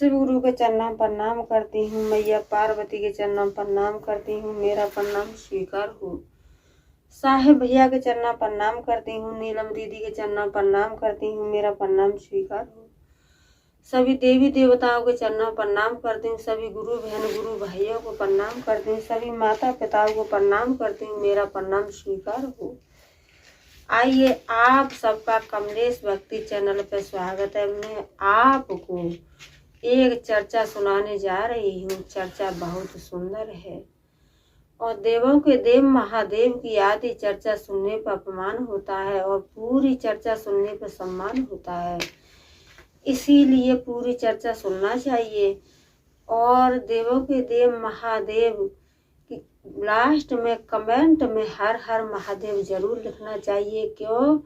शिव गुरु के चरणों पर प्रणाम करती हूँ। मैया पार्वती के चरणों पर प्रणाम करती हूँ। मेरा प्रणाम स्वीकार हो। साहेब भैया के चरणों पर प्रणाम करती हूँ। नीलम दीदी के चरणों पर प्रणाम करती हूँ। मेरा प्रणाम स्वीकार हो। सभी देवी देवताओं के चरणों पर प्रणाम करती हूँ। सभी गुरु बहन गुरु भाइयों को प्रणाम करती हूँ। सभी माता पिताओं को प्रणाम करती हूँ। मेरा प्रणाम स्वीकार हो। आइए आप सबका कमलेश भक्ति चैनल पर स्वागत है। मैं आपको एक चर्चा सुनाने जा रही हूँ। चर्चा बहुत सुंदर है और देवों के देव महादेव की आदि चर्चा सुनने पर अपमान होता है और पूरी चर्चा सुनने पर सम्मान होता है। इसीलिए पूरी चर्चा सुनना चाहिए और देवों के देव महादेव की लास्ट में कमेंट में हर हर महादेव जरूर लिखना चाहिए। क्यों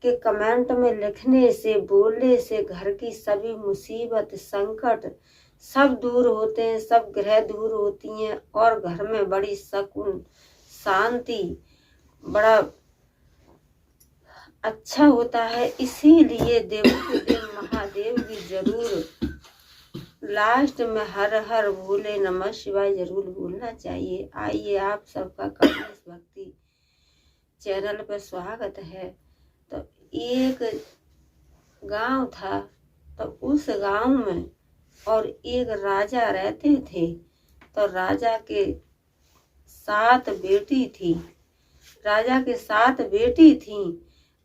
कि कमेंट में लिखने से बोलने से घर की सभी मुसीबत संकट सब दूर होते हैं, सब ग्रह दूर होती हैं और घर में बड़ी सुकून शांति बड़ा अच्छा होता है। इसीलिए देव महादेव की जरूर लास्ट में हर हर भोले नमः शिवाय जरूर बोलना चाहिए। आइए आप सबका कमलेश भक्ति चैनल पर स्वागत है। तो एक गांव था, तो उस गांव में और एक राजा रहते थे। तो राजा के 7 बेटी थी। राजा के 7 बेटी थी।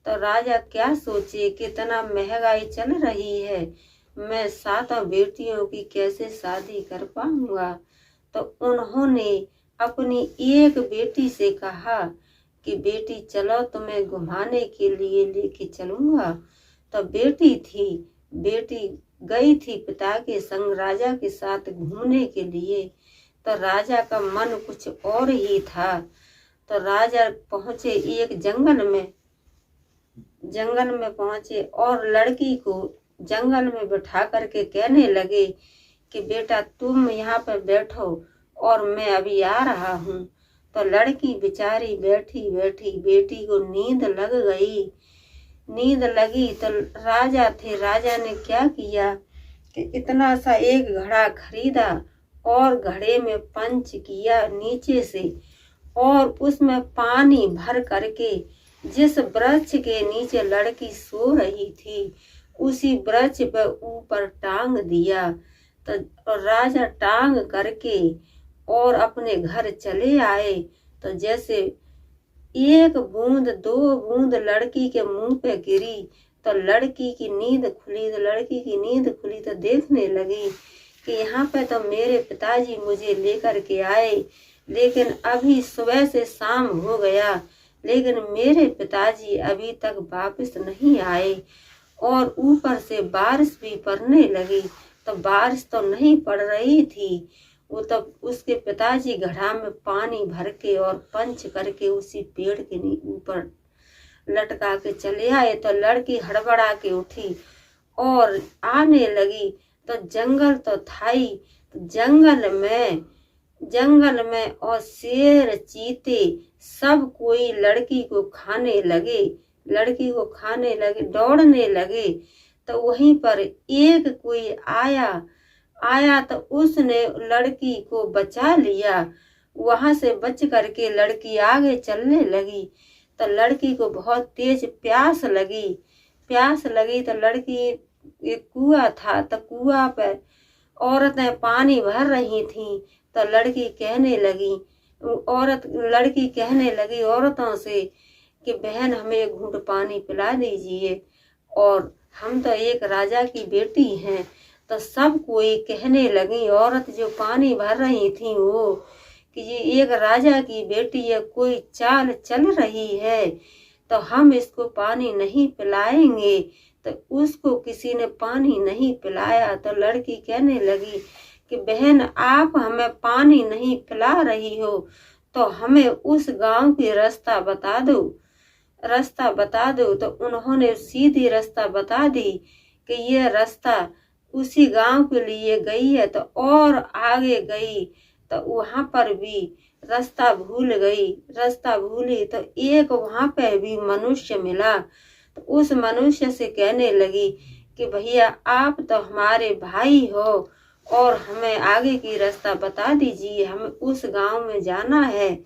तो राजा क्या सोचे, कितना महंगाई चल रही है, मैं 7 बेटियों की कैसे शादी कर पाऊंगा। तो उन्होंने अपनी एक बेटी से कहा कि बेटी चलो तुम्हें घुमाने के लिए लेके चलूंगा। तो बेटी गई थी पिता के संग राजा के साथ घूमने के लिए। तो राजा का मन कुछ और ही था। तो राजा पहुंचे एक जंगल में पहुंचे और लड़की को जंगल में बिठा करके कहने लगे कि बेटा तुम यहाँ पे बैठो और मैं अभी आ रहा हूँ। तो लड़की बेचारी बैठी बेटी को नींद लग गई। नींद लगी तो राजा ने क्या किया कि इतना सा एक घड़ा खरीदा और घड़े में पंच किया नीचे से और उसमें पानी भर करके जिस वृक्ष के नीचे लड़की सो रही थी उसी वृक्ष पर ऊपर टांग दिया। तो राजा टांग करके और अपने घर चले आए। तो जैसे 1 बूंद 2 बूंद लड़की के मुंह पे गिरी तो लड़की की नींद खुली। तो देखने लगी कि यहाँ पे तो मेरे पिताजी मुझे लेकर के आए, लेकिन अभी सुबह से शाम हो गया, लेकिन मेरे पिताजी अभी तक वापस नहीं आए और ऊपर से बारिश भी पड़ने लगी। तो बारिश तो नहीं पड़ रही थी। वो तब उसके पिताजी घड़ा में पानी भर के और पंच करके उसी पेड़ के ऊपर लटका के चले आए। तो लड़की हड़बड़ा के उठी और आने लगी। तो जंगल तो था ही, तो जंगल में और शेर चीते सब कोई लड़की को खाने लगे, दौड़ने लगे। तो वहीं पर एक कोई आया तो उसने लड़की को बचा लिया। वहां से बच करके लड़की आगे चलने लगी। तो लड़की को बहुत तेज प्यास लगी। तो लड़की एक कुआं था, तो कुआं पर औरतें पानी भर रही थीं। तो लड़की कहने लगी औरतों से कि बहन हमें एक घूंट पानी पिला दीजिए, और हम तो एक राजा की बेटी हैं। तो सब कोई कहने लगी, औरत जो पानी भर रही थी वो, कि ये एक राजा की बेटी है, कोई चाल चल रही है, तो हम इसको पानी नहीं पिलाएंगे। तो उसको किसी ने पानी नहीं पिलाया। तो लड़की कहने लगी कि बहन आप हमें पानी नहीं पिला रही हो तो हमें उस गांव की रास्ता बता दो। तो उन्होंने सीधी रास्ता बता दी कि ये रास्ता उसी गांव के लिए गई है। तो और आगे गई तो वहां पर भी रास्ता भूली। तो एक वहां पे भी मनुष्य मिला। तो उस मनुष्य से कहने लगी कि भैया आप तो हमारे भाई हो और हमें आगे की रास्ता बता दीजिए, हमें उस गांव में जाना है,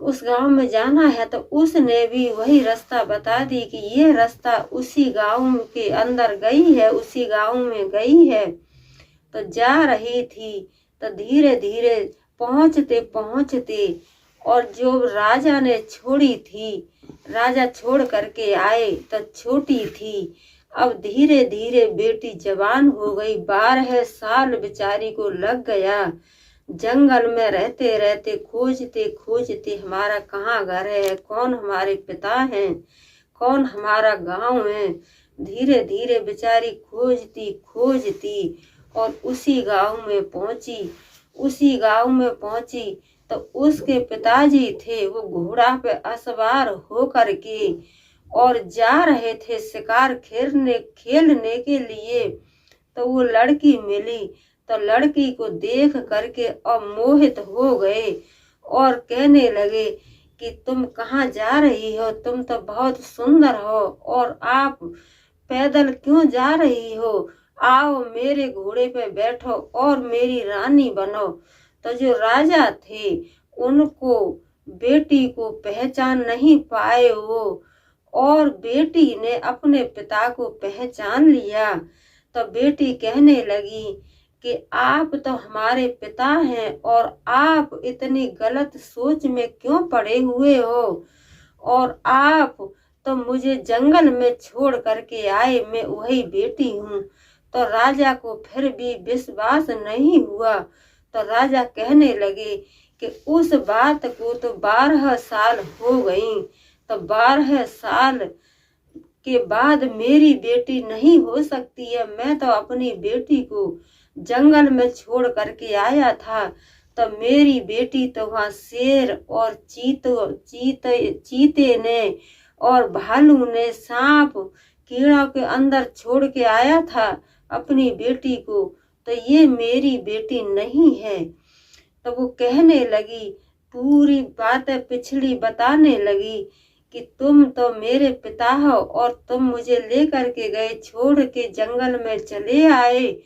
उस गांव में जाना है। तो उसने भी वही रास्ता बता दी कि ये रास्ता उसी गांव के अंदर गई है, उसी गांव में गई है। तो जा रही थी तो धीरे धीरे पहुंचते पहुंचते, और जो राजा ने छोड़ी थी, राजा छोड़ करके आए तो छोटी थी। अब धीरे धीरे बेटी जवान हो गई, 12 साल बेचारी को लग गया जंगल में रहते रहते, खोजते खोजते हमारा कहाँ घर है, कौन हमारे पिता हैं, कौन हमारा गांव है। धीरे धीरे बेचारी खोजती खोजती और उसी गांव में पहुंची। उसी गांव में पहुंची तो उसके पिताजी थे, वो घोड़ा पे असवार हो करके और जा रहे थे शिकार खेलने के लिए। तो वो लड़की मिली, तो लड़की को देख करके और मोहित हो गए और कहने लगे कि तुम कहाँ जा रही हो, तुम तो बहुत सुंदर हो और आप पैदल क्यों जा रही हो, आओ मेरे घोड़े पे बैठो और मेरी रानी बनो। तो जो राजा थे उनको बेटी को पहचान नहीं पाए वो, और बेटी ने अपने पिता को पहचान लिया। तो बेटी कहने लगी कि आप तो हमारे पिता हैं और आप इतनी गलत सोच में क्यों पड़े हुए हो, और आप तो मुझे जंगल में छोड़ करके आए, मैं वही बेटी हूँ। तो राजा को फिर भी विश्वास नहीं हुआ। तो राजा कहने लगे कि उस बात को तो 12 साल हो गई, तो 12 साल के बाद मेरी बेटी नहीं हो सकती है। मैं तो अपनी बेटी को जंगल में छोड़ करके आया था, तो मेरी बेटी तो वहाँ शेर और चीते ने और भालू ने, सांप कीड़ा के अंदर छोड़ के आया था अपनी बेटी को, तो ये मेरी बेटी नहीं है। तो वो कहने लगी, पूरी बातें पिछली बताने लगी कि तुम तो मेरे पिता हो और तुम मुझे लेकर के गए, छोड़ के जंगल में चले आए,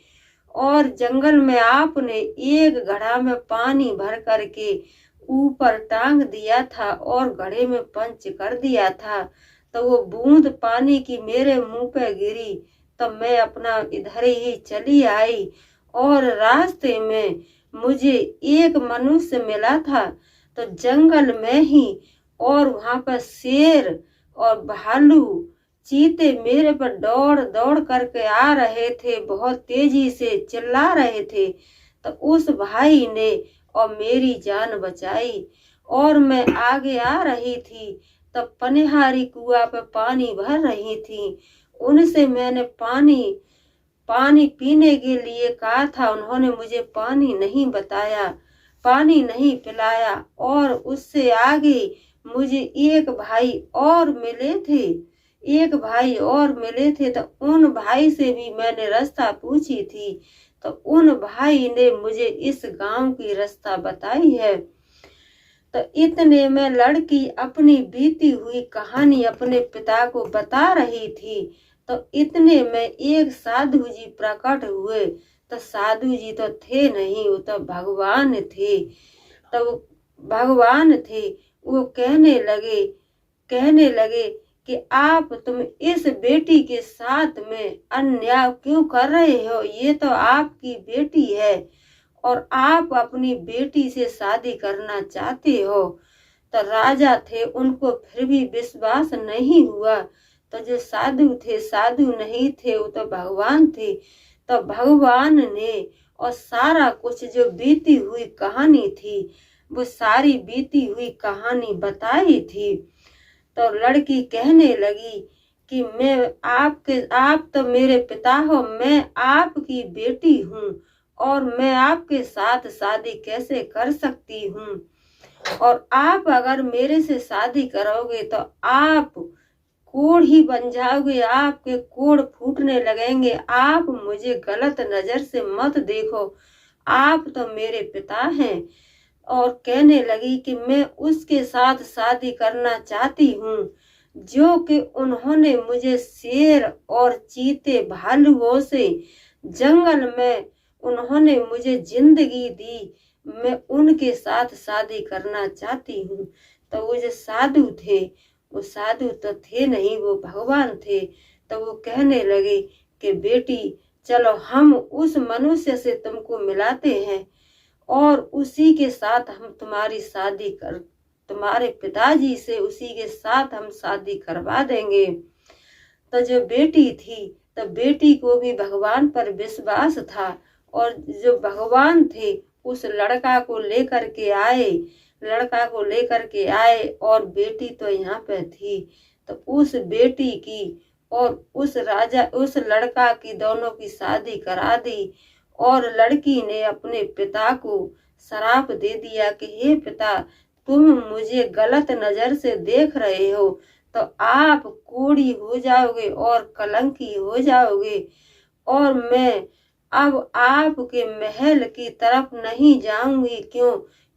और जंगल में आपने एक घड़ा में पानी भर करके ऊपर टांग दिया था और घड़े में पंच कर दिया था। तो वो बूंद पानी की मेरे मुंह पे गिरी, तो मैं अपना इधर ही चली आई, और रास्ते में मुझे एक मनुष्य मिला था तो जंगल में ही, और वहां पर शेर और भालू चीते मेरे पर दौड़ दौड़ करके आ रहे थे, बहुत तेजी से चिल्ला रहे थे। तो उस भाई ने और मेरी जान बचाई, और मैं आगे आ रही थी तब पनिहारी कुआं पे पानी भर रही थी, उनसे मैंने पानी पीने के लिए कहा था, उन्होंने मुझे पानी नहीं बताया, पानी नहीं पिलाया। और उससे आगे मुझे एक भाई और मिले थे, तो उन भाई से भी मैंने रास्ता पूछी थी, तो उन भाई ने मुझे इस गांव की रास्ता बताई है। तो इतने में लड़की अपनी बीती हुई कहानी अपने पिता को बता रही थी। तो इतने में एक साधु जी प्रकट हुए। तो साधु जी तो थे नहीं, वो तो भगवान थे। तो भगवान थे, वो कहने लगे कि तुम इस बेटी के साथ में अन्याय क्यों कर रहे हो, ये तो आपकी बेटी है और आप अपनी बेटी से शादी करना चाहते हो। तो राजा थे, उनको फिर भी विश्वास नहीं हुआ। तो जो साधु थे, साधु नहीं थे, वो तो भगवान थे। तो भगवान ने और सारा कुछ जो बीती हुई कहानी थी, वो सारी बीती हुई कहानी बताई थी। तो लड़की कहने लगी कि आप तो मेरे पिता हो, मैं आपकी बेटी हूँ और मैं आपके साथ शादी कैसे कर सकती हूँ, और आप अगर मेरे से शादी करोगे तो आप कोढ़ ही बन जाओगे, आपके कोढ़ फूटने लगेंगे। आप मुझे गलत नजर से मत देखो, आप तो मेरे पिता हैं। और कहने लगी कि मैं उसके साथ शादी करना चाहती हूँ जो कि उन्होंने मुझे शेर और चीते भालुओं से जंगल में उन्होंने मुझे जिंदगी दी, मैं उनके साथ शादी करना चाहती हूँ। तो वो जो साधु थे, वो साधु तो थे नहीं, वो भगवान थे। तो वो कहने लगे कि बेटी चलो हम उस मनुष्य से तुमको मिलाते हैं और उसी के साथ हम तुम्हारी शादी कर, तुम्हारे पिताजी से उसी के साथ हम शादी करवा देंगे। तो जो बेटी थी, तो बेटी को भी भगवान पर विश्वास था और जो भगवान थे उस लड़का को लेकर के आए, लड़का को लेकर के आए और बेटी तो यहाँ पे थी। तो उस बेटी की और उस राजा उस लड़का की दोनों की शादी करा दी और लड़की ने अपने पिता को श्राप दे दिया कि हे पिता, तुम मुझे गलत नजर से देख रहे हो तो आप कोढ़ी हो जाओगे और कलंकी हो जाओगे और मैं अब आपके महल की तरफ नहीं जाऊंगी, क्यों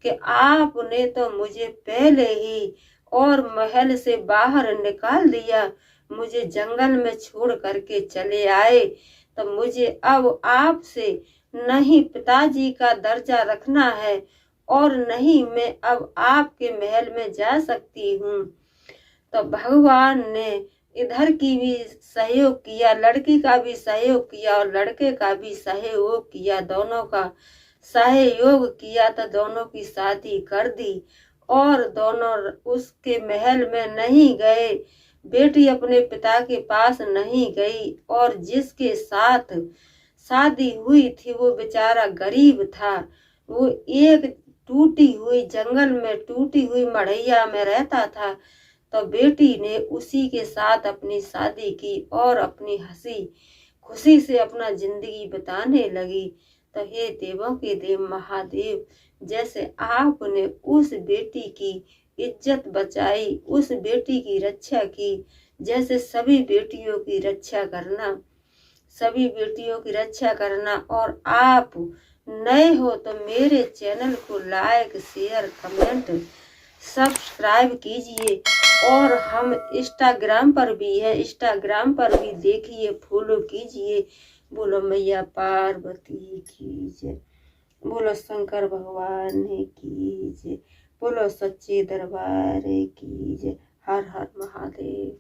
कि आपने तो मुझे पहले ही और महल से बाहर निकाल दिया, मुझे जंगल में छोड़ करके चले आए। तो मुझे अब आपसे नहीं पिताजी का दर्जा रखना है और नहीं मैं अब आपके महल में जा सकती हूँ। तो भगवान ने इधर की भी सहयोग किया, लड़की का भी सहयोग किया और लड़के का भी सहयोग किया, दोनों का सहयोग किया तो दोनों की शादी कर दी और दोनों उसके महल में नहीं गए, बेटी अपने पिता के पास नहीं गई और जिसके साथ शादी हुई थी वो बेचारा गरीब था, वो एक टूटी हुई जंगल में टूटी हुई मढ़ैया में रहता था। तो बेटी ने उसी के साथ अपनी शादी की और अपनी हंसी खुशी से अपना जिंदगी बिताने लगी। तो हे देवों के देव महादेव, जैसे आपने उस बेटी की इज्जत बचाई, उस बेटी की रक्षा की, जैसे सभी बेटियों की रक्षा करना, सभी बेटियों की रक्षा करना। और आप नए हो तो मेरे चैनल को लाइक शेयर कमेंट सब्सक्राइब कीजिए और हम इंस्टाग्राम पर भी है, इंस्टाग्राम पर भी देखिए, फॉलो कीजिए। बोलो मैया पार्वती की जय, बोलो शंकर भगवान की जय, बोलो सच्चे दरबार की जय। हर हर महादेव।